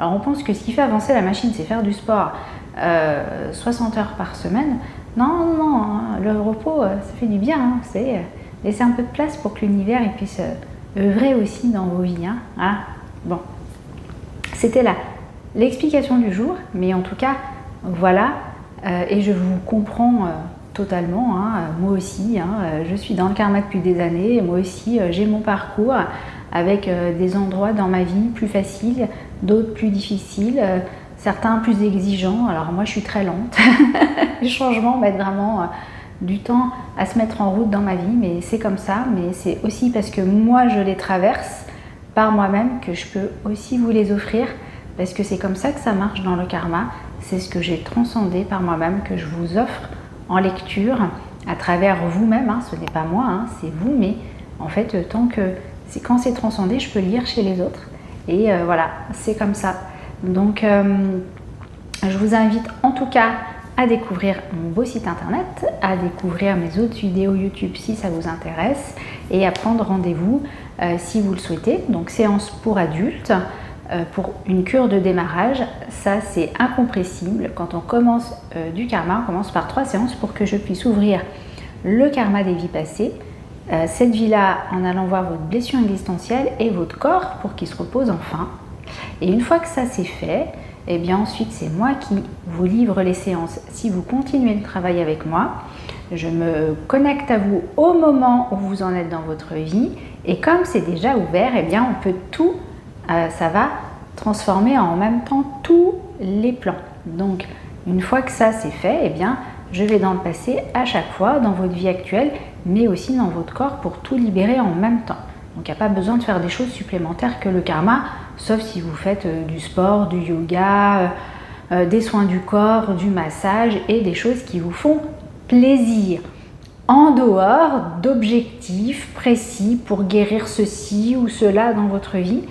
Alors on pense que ce qui fait avancer la machine, c'est faire du sport 60 heures par semaine. Non, non, non, hein, le repos, ça fait du bien. Hein, c'est laisser un peu de place pour que l'univers puisse œuvrer aussi dans vos vies. Hein. Voilà. Bon, c'était là l'explication du jour, mais en tout cas, voilà, et je vous comprends totalement, hein, moi aussi, hein, je suis dans le karma depuis des années, moi aussi j'ai mon parcours avec des endroits dans ma vie plus faciles, d'autres plus difficiles, certains plus exigeants. Alors moi je suis très lente, les changements mettent vraiment du temps à se mettre en route dans ma vie, mais c'est comme ça, mais c'est aussi parce que moi je les traverse par moi-même que je peux aussi vous les offrir, parce que c'est comme ça que ça marche dans le karma, c'est ce que j'ai transcendé par moi-même que je vous offre en lecture à travers vous-même, hein, ce n'est pas moi, hein, c'est vous, mais en fait quand c'est transcendé, je peux lire chez les autres et voilà, c'est comme ça. Donc je vous invite en tout cas à découvrir mon beau site internet, à découvrir mes autres vidéos YouTube si ça vous intéresse et à prendre rendez-vous si vous le souhaitez. Donc séance pour adultes, pour une cure de démarrage, ça c'est incompressible. Quand on commence du karma, on commence par 3 séances pour que je puisse ouvrir le karma des vies passées, cette vie-là en allant voir votre blessure existentielle et votre corps pour qu'il se repose enfin. Et une fois que ça c'est fait, et bien ensuite c'est moi qui vous livre les séances. Si vous continuez le travail avec moi, je me connecte à vous au moment où vous en êtes dans votre vie et comme c'est déjà ouvert, et bien on peut tout, ça va transformer en même temps tous les plans. Donc une fois que ça c'est fait, et bien je vais dans le passé à chaque fois dans votre vie actuelle, mais aussi dans votre corps pour tout libérer en même temps. Donc il n'y a pas besoin de faire des choses supplémentaires que le karma, sauf si vous faites du sport, du yoga, des soins du corps, du massage et des choses qui vous font plaisir. En dehors d'objectifs précis pour guérir ceci ou cela dans votre vie,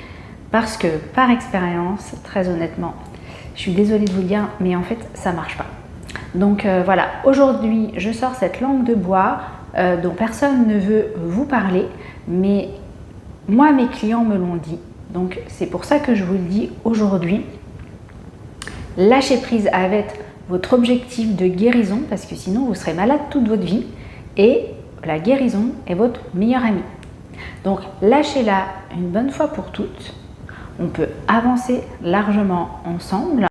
parce que par expérience, très honnêtement, je suis désolée de vous le dire, mais en fait ça ne marche pas. Donc voilà, aujourd'hui je sors cette langue de bois dont personne ne veut vous parler, mais moi mes clients me l'ont dit, donc c'est pour ça que je vous le dis aujourd'hui. Lâchez prise avec votre objectif de guérison, parce que sinon vous serez malade toute votre vie, et la guérison est votre meilleure amie. Donc lâchez-la une bonne fois pour toutes, on peut avancer largement ensemble.